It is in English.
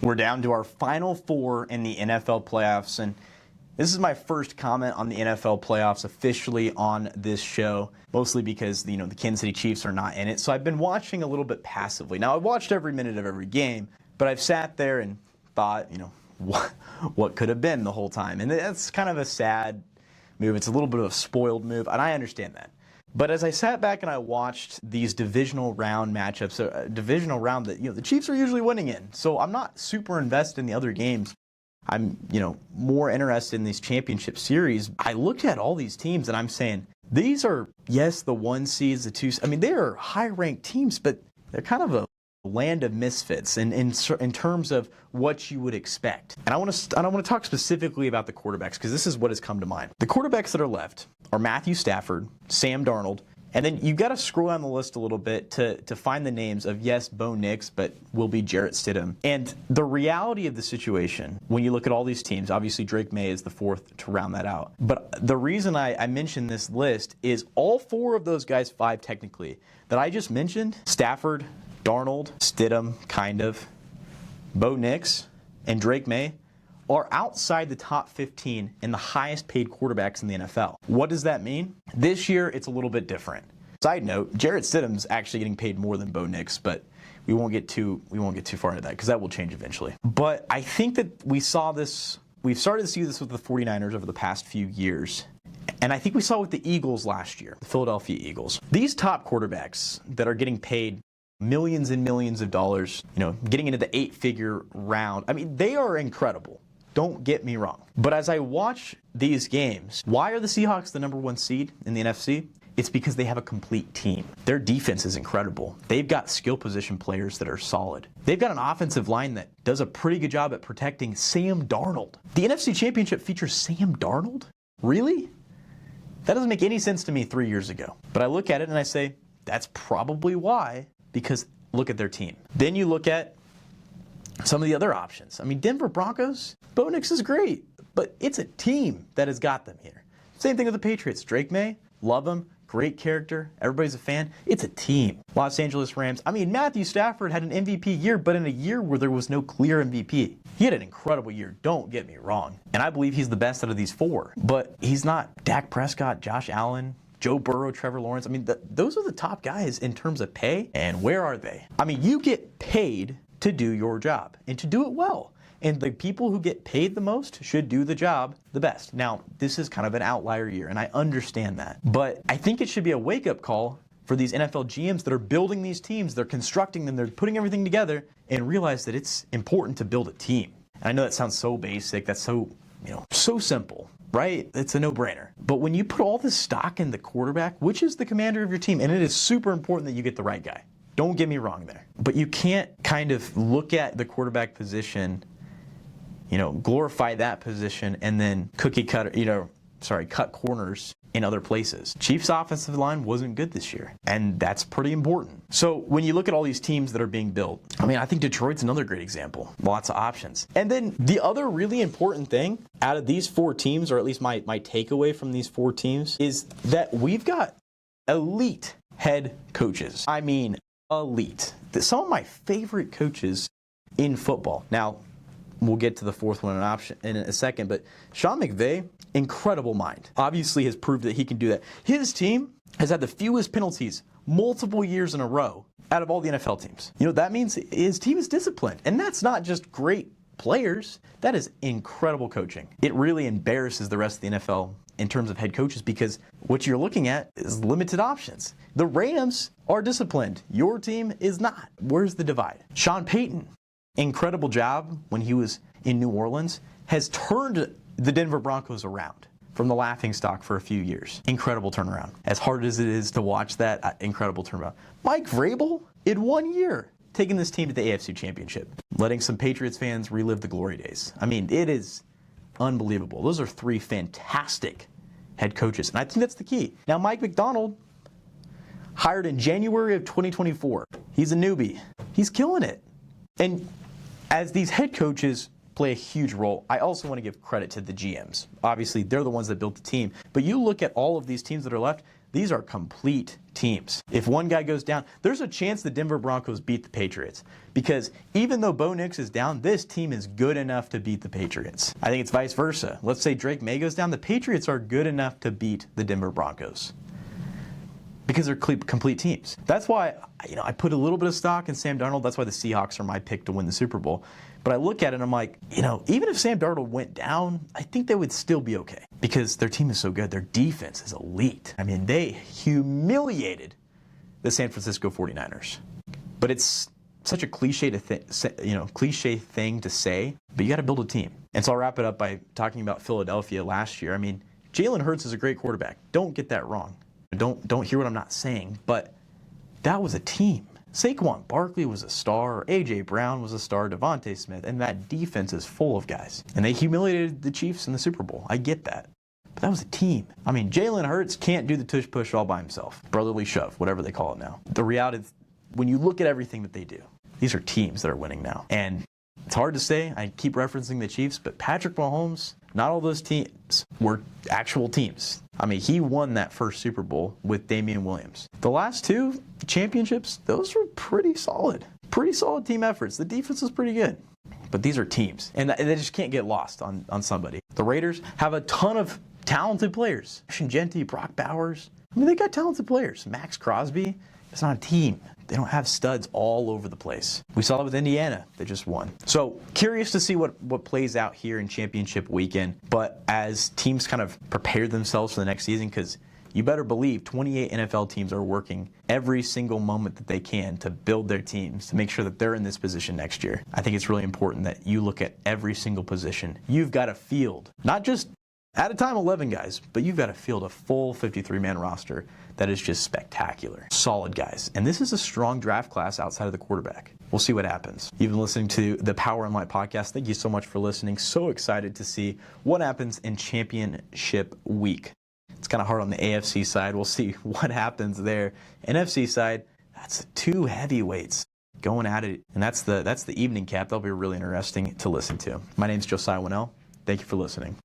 We're down to our final four in the NFL playoffs, and this is my first comment on the NFL playoffs officially on this show, mostly because, the Kansas City Chiefs are not in it. So I've been watching a little bit passively. Now, I've watched every minute of every game, but I've sat there and thought, what could have been the whole time. And that's kind of a sad move. It's a little bit of a spoiled move, and I understand that. But as I sat back and I watched these divisional round matchups, a divisional round that the Chiefs are usually winning in, so I'm not super invested in the other games. I'm more interested in these championship series. I looked at all these teams and I'm saying these are, yes, the 1 seeds, the 2. I mean, they are high-ranked teams, but they're kind of a land of misfits in terms of what you would expect. And I want to talk specifically about the quarterbacks, because this is what has come to mind. The quarterbacks that are left are Matthew Stafford, Sam Darnold, and then you've got to scroll down the list a little bit to find the names of, yes, Bo Nix, but will be Jarrett Stidham. And the reality of the situation, when you look at all these teams, obviously Drake May is the fourth to round that out. But the reason I mentioned this list is all 4 of those guys, 5 technically, that I just mentioned, Stafford, Darnold, Stidham, kind of, Bo Nix, and Drake May, are outside the top 15 and the highest paid quarterbacks in the NFL. What does that mean? This year, it's a little bit different. Side note, Jarrett Stidham's actually getting paid more than Bo Nix, but we won't get too far into that because that will change eventually. But I think that we've started to see this with the 49ers over the past few years. And I think we saw it with the Eagles last year, the Philadelphia Eagles. These top quarterbacks that are getting paid millions and millions of dollars, getting into the 8-figure round, I mean, they are incredible. Don't get me wrong. But as I watch these games, why are the Seahawks the number 1 seed in the NFC? It's because they have a complete team. Their defense is incredible. They've got skill position players that are solid. They've got an offensive line that does a pretty good job at protecting Sam Darnold. The NFC Championship features Sam Darnold? Really? That doesn't make any sense to me 3 years ago. But I look at it and I say, that's probably why, because look at their team. Then you look at some of the other options. I mean, Denver Broncos, Bo Nix is great, but it's a team that has got them here. Same thing with the Patriots. Drake May, love him, great character, everybody's a fan. It's a team. Los Angeles Rams, I mean, Matthew Stafford had an MVP year, but in a year where there was no clear MVP. He had an incredible year, don't get me wrong. And I believe he's the best out of these 4. But he's not Dak Prescott, Josh Allen, Joe Burrow, Trevor Lawrence. I mean, those are the top guys in terms of pay. And where are they? I mean, you get paid to do your job and to do it well. And the people who get paid the most should do the job the best. Now, this is kind of an outlier year, and I understand that. But I think it should be a wake-up call for these NFL GMs that are building these teams. They're constructing them. They're putting everything together, and realize that it's important to build a team. And I know that sounds so basic. That's so, so simple, right? It's a no-brainer. But when you put all this stock in the quarterback, which is the commander of your team, and it is super important that you get the right guy. Don't get me wrong there. But you can't kind of look at the quarterback position, glorify that position, and then cut corners in other places. Chiefs' offensive line wasn't good this year, and that's pretty important. So when you look at all these teams that are being built, I mean, I think Detroit's another great example. Lots of options. And then the other really important thing out of these 4 teams, or at least my takeaway from these 4 teams, is that we've got elite head coaches. I mean, elite. Some of my favorite coaches in football. Now, we'll get to the 4th one in a second, but Sean McVay, incredible mind. Obviously has proved that he can do that. His team has had the fewest penalties multiple years in a row out of all the NFL teams. That means his team is disciplined, and that's not just great players. That is incredible coaching. It really embarrasses the rest of the NFL in terms of head coaches, because what you're looking at is limited options. The Rams are disciplined. Your team is not. Where's the divide? Sean Payton, incredible job when he was in New Orleans, has turned the Denver Broncos around from the laughingstock for a few years. Incredible turnaround. As hard as it is to watch that, incredible turnaround. Mike Vrabel, in 1 year, taking this team to the AFC Championship, letting some Patriots fans relive the glory days. I mean, it is unbelievable. Those are 3 fantastic head coaches, and I think that's the key. Now, Mike McDonald, hired in January of 2024. He's a newbie. He's killing it. And as these head coaches play a huge role, I also want to give credit to the GMs. Obviously, they're the ones that built the team. But you look at all of these teams that are left, these are complete teams. If one guy goes down, there's a chance the Denver Broncos beat the Patriots. Because even though Bo Nix is down, this team is good enough to beat the Patriots. I think it's vice versa. Let's say Drake May goes down, the Patriots are good enough to beat the Denver Broncos. Because they're complete teams. That's why, I put a little bit of stock in Sam Darnold. That's why the Seahawks are my pick to win the Super Bowl. But I look at it and I'm like, even if Sam Darnold went down, I think they would still be okay. Because their team is so good. Their defense is elite. I mean, they humiliated the San Francisco 49ers. But it's such a cliche thing to say, but you got to build a team. And so I'll wrap it up by talking about Philadelphia last year. I mean, Jalen Hurts is a great quarterback. Don't get that wrong. Don't hear what I'm not saying, but that was a team. Saquon Barkley was a star, A.J. Brown was a star, Devontae Smith, and that defense is full of guys. And they humiliated the Chiefs in the Super Bowl. I get that. But that was a team. I mean, Jalen Hurts can't do the tush-push all by himself. Brotherly shove, whatever they call it now. The reality is, when you look at everything that they do, these are teams that are winning now. And it's hard to say, I keep referencing the Chiefs, but Patrick Mahomes, not all those teams were actual teams. I mean, he won that first Super Bowl with Damian Williams. The last two championships, those were pretty solid. Pretty solid team efforts. The defense was pretty good. But these are teams, and they just can't get lost on somebody. The Raiders have a ton of talented players. Shinjenti, Brock Bowers. I mean, they got talented players. Max Crosby. It's not a team. They don't have studs all over the place. We saw that with Indiana. They just won. So curious to see what plays out here in championship weekend. But as teams kind of prepare themselves for the next season, because you better believe 28 NFL teams are working every single moment that they can to build their teams, to make sure that they're in this position next year. I think it's really important that you look at every single position. You've got a field, not just at a time 11 guys, but you've got to field a full 53-man roster that is just spectacular. Solid guys. And this is a strong draft class outside of the quarterback. We'll see what happens. You've been listening to the Power and Light podcast. Thank you so much for listening. So excited to see what happens in championship week. It's kind of hard on the AFC side. We'll see what happens there. NFC side, that's two heavyweights going at it. And that's the evening cap. That'll be really interesting to listen to. My name's Josiah Winnell. Thank you for listening.